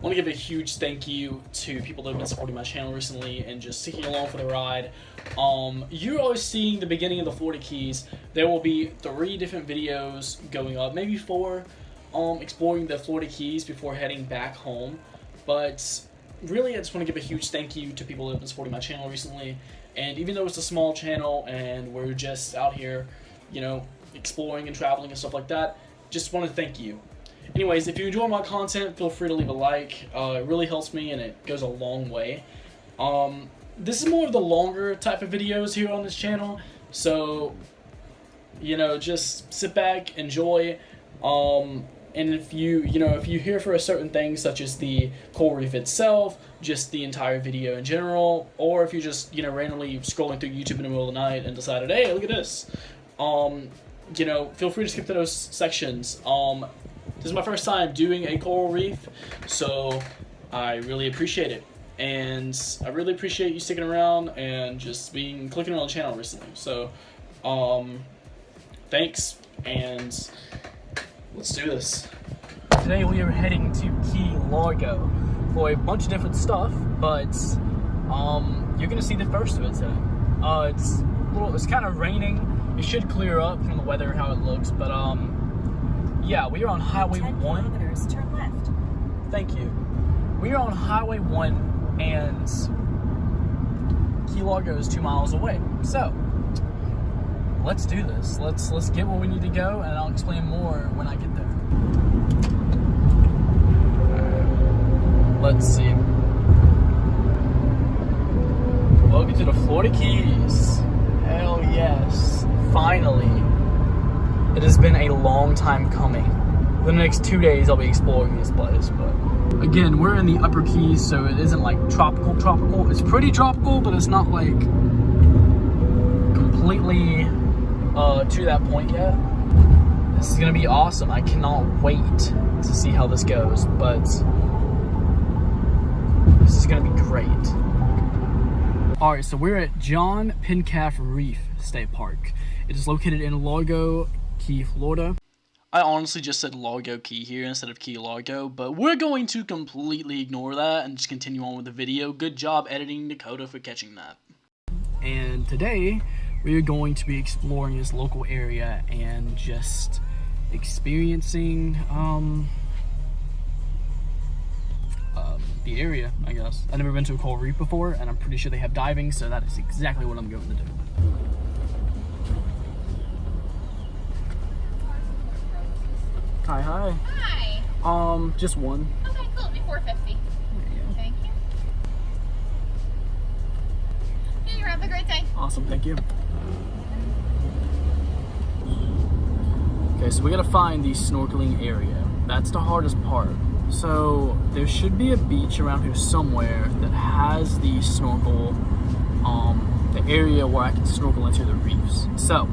I want to give a huge thank you to people that have been supporting my channel recently and just sticking along for the ride. You're always seeing the beginning of the Florida Keys. There will be 3 different videos going up, maybe 4, exploring the Florida Keys before heading back home. But really, I just want to give a huge thank you to people that have been supporting my channel recently. And even though it's a small channel and we're just out here, you know, exploring and traveling and stuff like that, just want to thank you. Anyways, if you enjoy my content, feel free to leave a like. It really helps me and it goes a long way. This is more of the longer type of videos here on this channel, so, you know, just sit back, enjoy. And if you're here for a certain thing, such as the coral reef itself, just the entire video in general, or if you're just, you know, randomly scrolling through YouTube in the middle of the night and decided, hey, look at this, you know, feel free to skip to those sections. This is my first time doing a coral reef, so I really appreciate it. And I really appreciate you sticking around and just clicking on the channel recently. So, thanks, and let's do this. Today we are heading to Key Largo for a bunch of different stuff, but you're gonna see the first of it today. It's kind of raining. It should clear up from the weather, how it looks, but yeah, we are on Highway 1. 10 kilometers, turn left. Thank you. We are on Highway 1, and Key Largo is 2 miles away. So, let's do this. Let's get where we need to go, and I'll explain more when I get there. Let's see. Welcome to the Florida Keys. Hell yes. Finally. It has been a long time coming. For the next 2 days I'll be exploring this place, but again, we're in the upper Keys, so it isn't like tropical. It's pretty tropical, but it's not like completely to that point yet. This is gonna be awesome. I cannot wait to see how this goes, but this is gonna be great. Alright, so we're at John Pennekamp Reef State Park. It is located in Largo, Key, Florida. I honestly just said Largo Key here instead of Key Largo, but we're going to completely ignore that and just continue on with the video. Good job editing, Dakota, for catching that. And today, we are going to be exploring this local area and just experiencing the area, I guess. I've never been to a coral reef before, and I'm pretty sure they have diving, so that is exactly what I'm going to do. Hi. Hi. Just one. Okay, cool. It'll be $4.50. There you go. Thank you. Hey, you have a great day. Awesome, thank you. Okay, so we gotta find the snorkeling area. That's the hardest part. So there should be a beach around here somewhere that has the snorkel, the area where I can snorkel into the reefs. So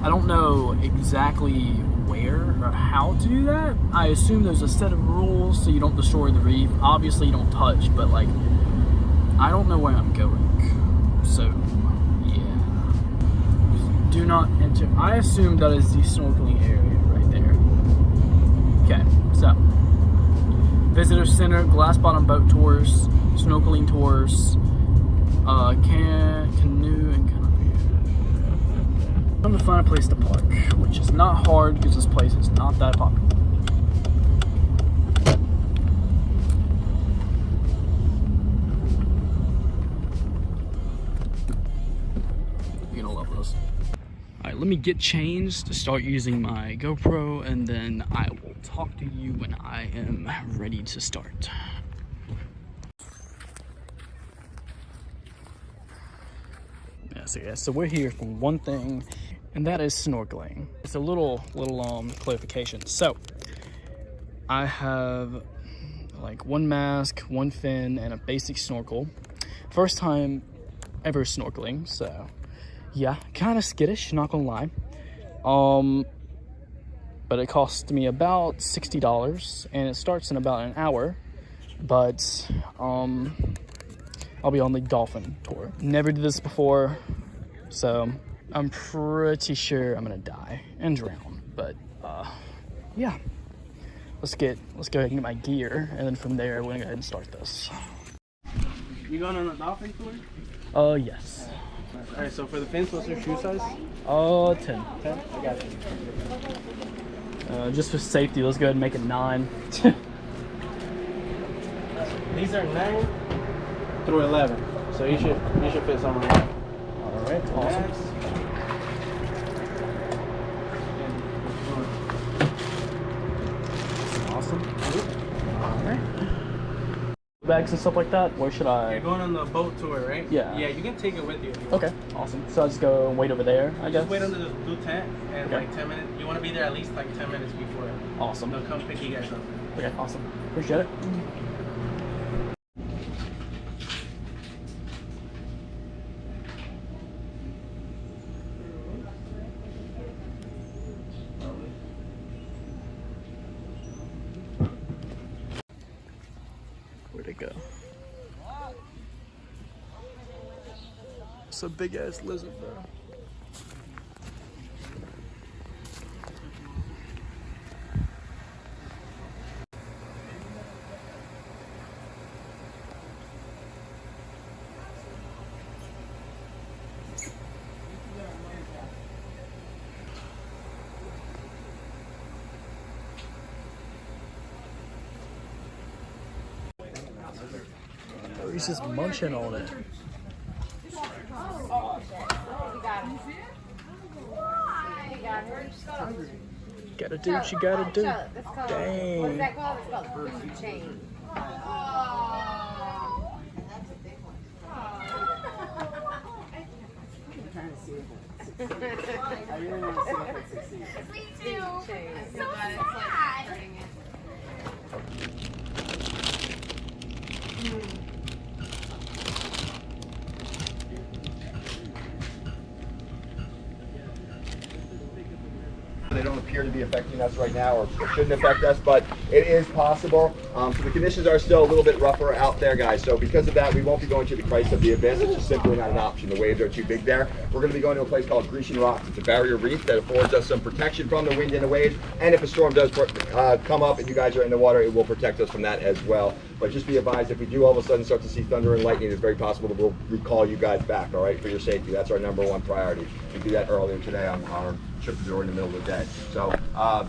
I don't know exactly where or how to do that. I assume there's a set of rules so you don't destroy the reef. Obviously you don't touch, but like, I don't know where I'm going. So yeah, do not enter. I assume that is the snorkeling area right there. Okay, so visitor center, glass bottom boat tours, snorkeling tours, canoe and canopy. I'm gonna find a place to park, which is not hard because this place is not that popular. You're gonna love this. Alright, let me get changed to start using my GoPro, and then I will talk to you when I am ready to start. So we're here for one thing, and that is snorkeling. It's a little clarification. So I have like one mask, one fin, and a basic snorkel. First time ever snorkeling, so yeah, kind of skittish, not gonna lie. But it cost me about $60, and it starts in about an hour. But I'll be on the dolphin tour. Never did this before, so I'm pretty sure I'm gonna die and drown. But yeah, let's go ahead and get my gear, and then from there we're gonna go ahead and start this. You going on a dolphin tour? Yes. All right, so for the fins, what's your shoe size? 10. 10? I got you. Just for safety, let's go ahead and make it 9. These are 9 through 11, so you should fit somewhere. All right, awesome. Awesome. All right. Bags and stuff like that. Where should I? You're going on the boat tour, right? Yeah. Yeah, you can take it with you. Okay, awesome. So I'll just go wait over there, I guess. Just wait under the blue tent, and Okay. like 10 minutes. You want to be there at least like 10 minutes before. Awesome. They'll come pick you guys up. Okay, awesome. Appreciate it. Where'd it go? It's a big ass lizard, bro. Oh, he's just munching on it. Gotta do what you gotta do. Dang. What is that called? It's called food chain. I really want to see if it succeeds. Me too. I'm so sad. They don't appear to be affecting us right now, or shouldn't affect us, but it is possible. So the conditions are still a little bit rougher out there, guys. So because of that, we won't be going to the Christ of the Abyss. It's just simply not an option. The waves are too big there. We're going to be going to a place called Grecian Rocks. It's a barrier reef that affords us some protection from the wind and the waves. And if a storm does come up and you guys are in the water, it will protect us from that as well. But just be advised, if we do all of a sudden start to see thunder and lightning, it's very possible that we'll recall you guys back, all right, for your safety. That's our #1 priority. We do that earlier today on our trip to in the middle of the day. So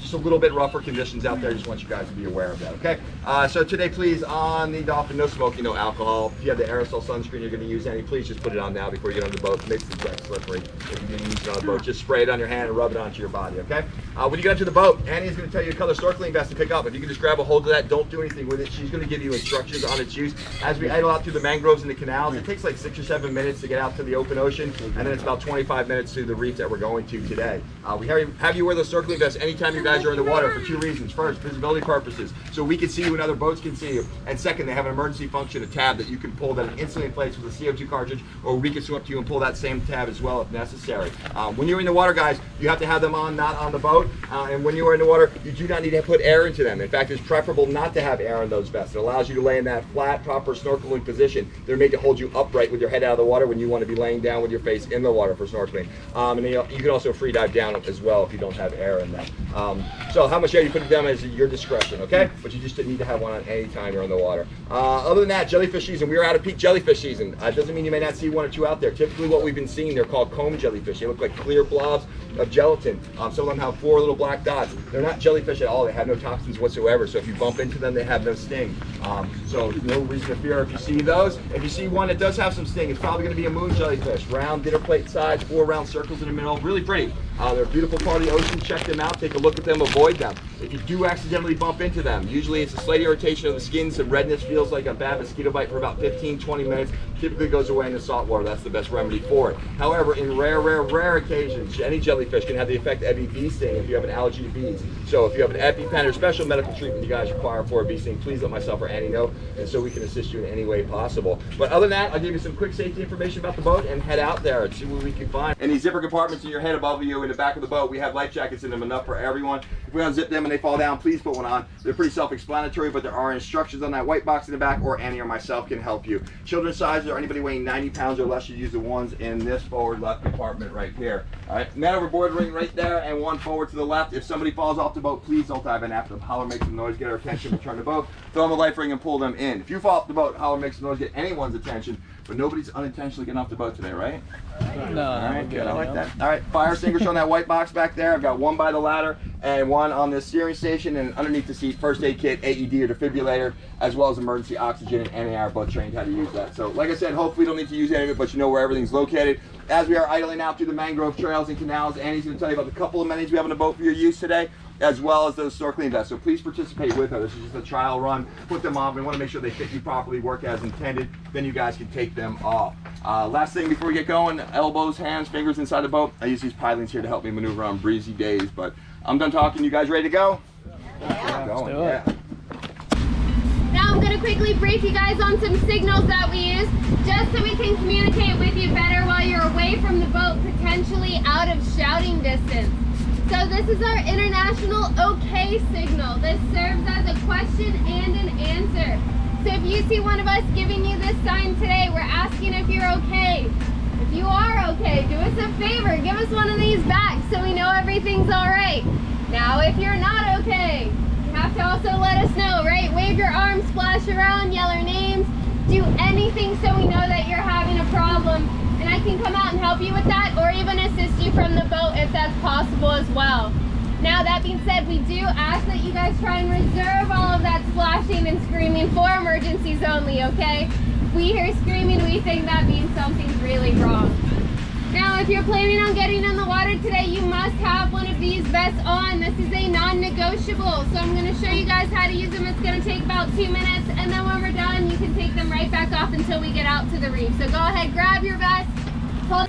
just a little bit rougher conditions out there. Just want you guys to be aware of that, okay? So today, please, on the Dolphin, no smoking, no alcohol. If you have the aerosol sunscreen you're going to use any, please just put it on now before you get on the boat. It makes the deck slippery. If you're going to use it on the boat, just spray it on your hand and rub it onto your body, okay? When you get onto the boat, Annie's going to tell you a color snorkeling vest to pick up. If you can just grab a hold of that, don't do anything with it. She's going to give you instructions on its use. As we idle out through the mangroves and the canals, it takes like 6 or 7 minutes to get out to the open ocean, and then it's about 25 minutes to the reef that we're going to today. We have you wear those snorkeling vests anytime you guys are in the water for 2 reasons. First, visibility purposes, so we can see you and other boats can see you. And second, they have an emergency function, a tab that you can pull that instantly inflates with a CO2 cartridge, or we can swim up to you and pull that same tab as well if necessary. When you're in the water, guys, you have to have them on, not on the boat. And when you are in the water, you do not need to put air into them. In fact, it's preferable not to have air in those vests. It allows you to lay in that flat, proper snorkeling position. They're made to hold you upright with your head out of the water when you want to be laying down with your face in the water for snorkeling. And you can also free dive down as well if you don't have air in them. So how much air you put in them is your discretion, okay? But you just need to have one on any time you're in the water. Other than that, jellyfish season, we are out of peak jellyfish season. It doesn't mean you may not see 1 or 2 out there. Typically what we've been seeing, they're called comb jellyfish. They look like clear blobs of gelatin. Some of them have 4 little black dots. They're not jellyfish at all. They have no toxins whatsoever. So if you bump into them, they have no sting. So no reason to fear if you see those. If you see one that does have some sting, it's probably going to be a moon jellyfish. Round, dinner plate size, 4 round circles in the middle. Really pretty. They're a beautiful part of the ocean. Check them out. Take a look at them. Avoid them. If you do accidentally bump into them, usually it's a slight irritation of the skin. Some redness, feels like a bad mosquito bite for about 15-20 minutes. Typically goes away in the salt water. That's the best remedy for it. However, in rare occasions, any jellyfish can have the effect of a bee sting if you have an allergy to bees. So if you have an EpiPen or special medical treatment you guys require for a bee sting, please let myself or Annie know, and so we can assist you in any way possible. But other than that, I'll give you some quick safety information about the boat and head out there and see what we can find. Any zipper compartments in your head above you in the back of the boat. We have life jackets in them, enough for everyone. If we unzip them and they fall down, please put one on. They're pretty self-explanatory, but there are instructions on that white box in the back, or Annie or myself can help you. Children's sizes or anybody weighing 90 pounds or less should use the ones in this forward left compartment right here. All right, net overboard ring right there, and one forward to the left. If somebody falls off the boat, please don't dive in after them. Holler, make some noise, get our attention, return the boat, throw them a life ring and pull them in. If you fall off the boat, holler, make some noise, get anyone's attention, but nobody's unintentionally getting off the boat today, right? No. All right, good. I like that. All right, fire extinguisher on that white box back there. I've got one by the ladder and one on the steering station, and underneath the seat, first aid kit, AED or defibrillator, as well as emergency oxygen, and Annie and I are both trained how to use that. So like I said, hopefully you don't need to use any of it, but you know where everything's located. As we are idling out through the mangrove trails and canals, Annie's going to tell you about the couple of amenities we have on the boat for your use today, as well as those snorkeling vests. So please participate with her. This is just a trial run. Put them on. We want to make sure they fit you properly, work as intended. Then you guys can take them off. Last thing before we get going, elbows, hands, fingers inside the boat. I use these pilings here to help me maneuver on breezy days, but I'm done talking. You guys ready to go? Yeah. Going. do it. Yeah. Now I'm going to quickly brief you guys on some signals that we use just so we can communicate with you better while you're away from the boat, potentially out of shouting distance. So this is our international OK signal. This serves as a question and an answer. So if you see one of us giving you this sign today, we're asking if you're okay. If you are okay, do us a favor, give us one of these back so we know everything's all right. Now if you're not okay, you have to also let us know, right? Wave your arms, splash around, yell our names, do anything so we know that you're having a problem, and I can come out and help you with that, or even assist you from the boat if that's possible as well. Now that being said, we do ask that you guys try and reserve all of that splashing and screaming for emergencies only, okay? If we hear screaming, we think that means something's really wrong. Now, if you're planning on getting in the water today, you must have one of these vests on. This is a non-negotiable. So I'm going to show you guys how to use them. It's going to take about 2 minutes, and then when we're done, you can take them right back off until we get out to the reef. So go ahead, grab your vest, hold.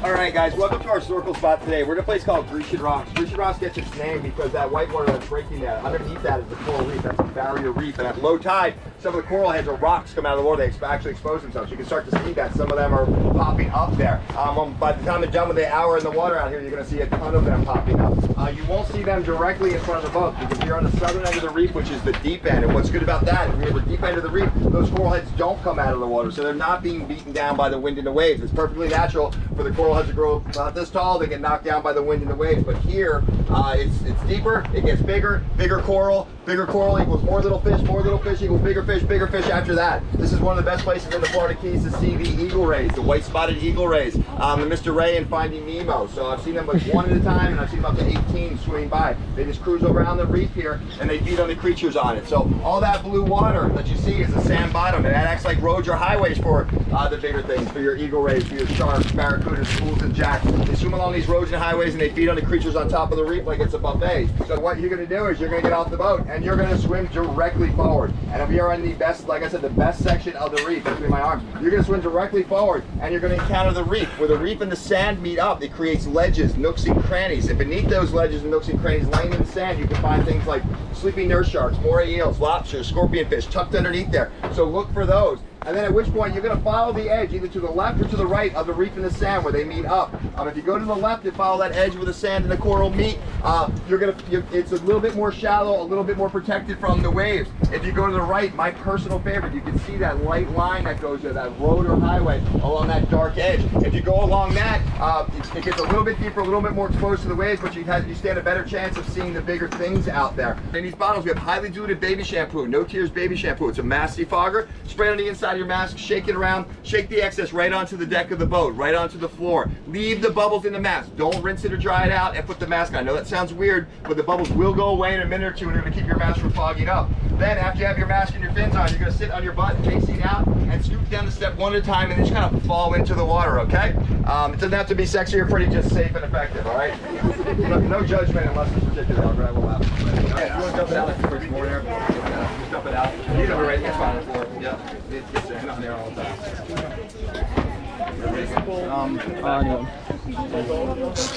Alright guys, welcome to our snorkel spot today. We're in a place called Grecian Rocks. Grecian Rocks gets its name because that white water that's breaking there, underneath that is the coral reef. That's a barrier reef, and at low tide, some of the coral heads or rocks come out of the water. They actually expose themselves. You can start to see that. Some of them are popping up there. By the time they're done with the hour in the water out here, you're going to see a ton of them popping up. You won't see them directly in front of the boat because you're on the southern end of the reef, which is the deep end. And what's good about that, if you're at the deep end of the reef, those coral heads don't come out of the water, so they're not being beaten down by the wind and the waves. It's perfectly natural for the coral heads to grow about this tall. They get knocked down by the wind and the waves. But here, it's deeper. It gets bigger. Bigger coral equals more little fish equals bigger fish after that. This is one of the best places in the Florida Keys to see the eagle rays, the white-spotted eagle rays, the Mr. Ray and Finding Nemo. So I've seen them like one at a time, and I've seen them up to 18 swimming by. They just cruise around the reef here, and they feed on the creatures on it. So all that blue water that you see is the sand bottom, and that acts like roads or highways for the bigger things, for your eagle rays, for your sharks, barracudas, schools, and jacks. They swim along these roads and highways, and they feed on the creatures on top of the reef like it's a buffet. So what you're going to do is you're going to get off the boat, and you're going to swim directly forward. And if you're in the best, like I said, the best section of the reef between my arms, you're going to swim directly forward, and you're going to encounter the reef. Where the reef and the sand meet up, it creates ledges, nooks, and crannies. And beneath those ledges and nooks and crannies, laying in the sand, you can find things like sleeping nurse sharks, moray eels, lobsters, scorpionfish tucked underneath there. So look for those. And then at which point you're going to follow the edge either to the left or to the right of the reef and the sand where they meet up. If you go to the left and follow that edge where the sand and the coral meet, it's a little bit more shallow, a little bit more protected from the waves. If you go to the right, my personal favorite, you can see that light line that goes there, that road or highway along that dark edge. If you go along that, it gets a little bit deeper, a little bit more exposed to the waves, but you stand a better chance of seeing the bigger things out there. In these bottles, we have highly diluted baby shampoo, No Tears baby shampoo. It's a mass defogger. Spray it on the inside your mask, shake it around, shake the excess right onto the deck of the boat, right onto the floor. Leave the bubbles in the mask. Don't rinse it or dry it out and put the mask on. I know that sounds weird, but the bubbles will go away in a minute or two and they're gonna keep your mask from fogging up. Then after you have your mask and your fins on, you're gonna sit on your butt, facing out, and scoop down the step one at a time and then just kind of fall into the water, okay? It doesn't have to be sexy or pretty, just safe and effective, all right? No judgment unless it's particular. I'll grab a lap. Okay, you want to dump it out like there's more there? Just dump it out. You know, right? It's fine. Yeah, it's there. Not there all the time.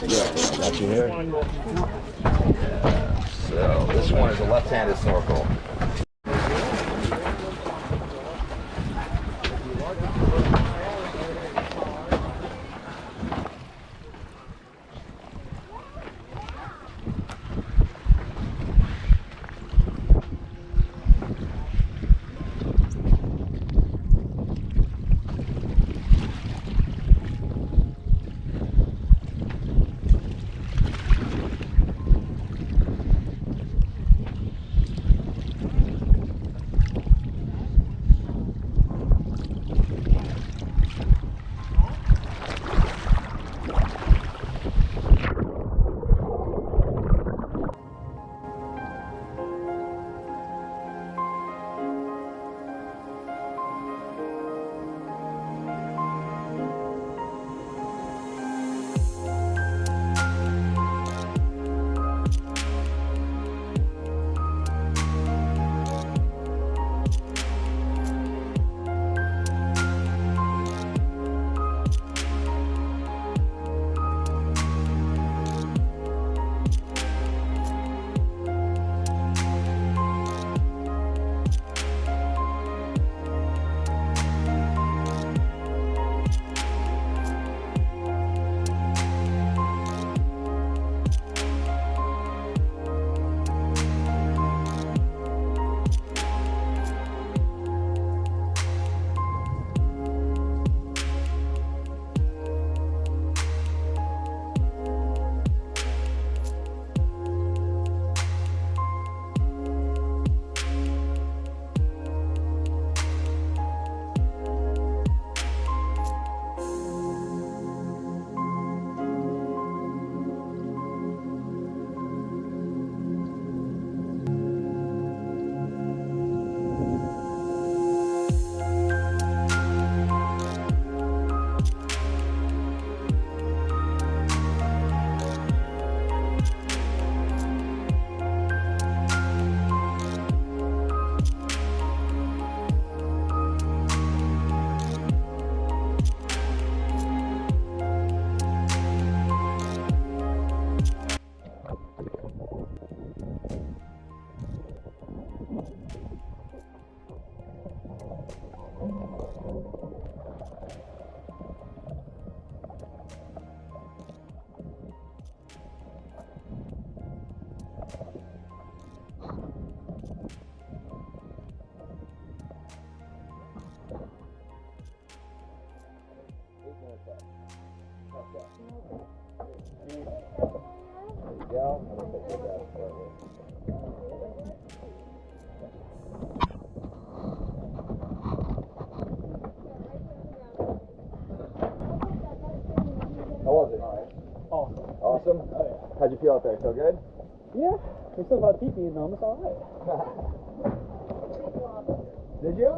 Yeah, got you here. Yeah. So this one is a left-handed snorkel. How was it? Awesome? How'd you feel out there? Feel good? Yeah, we still got teepee in them, it's alright. Did you?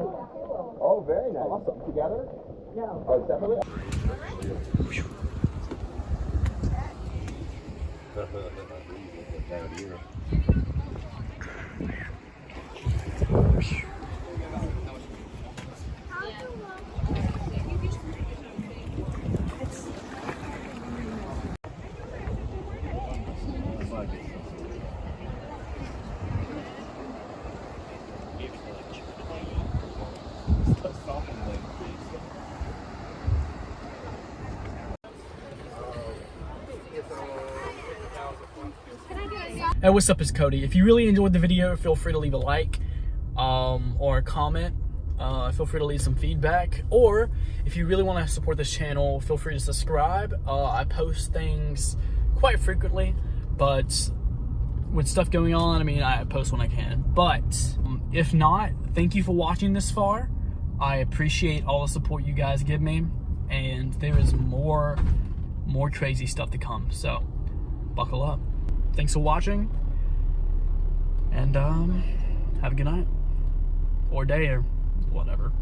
Oh, very nice. Awesome. Together? Yeah. Oh, separately? Hey, what's up, it's Cody. If you really enjoyed the video, feel free to leave a like or a comment. Feel free to leave some feedback. Or if you really want to support this channel, feel free to subscribe. I post things quite frequently, but with stuff going on, I mean, I post when I can. But if not, thank you for watching this far. I appreciate all the support you guys give me, and there is more crazy stuff to come. So buckle up. Thanks for watching, and have a good night or day or whatever.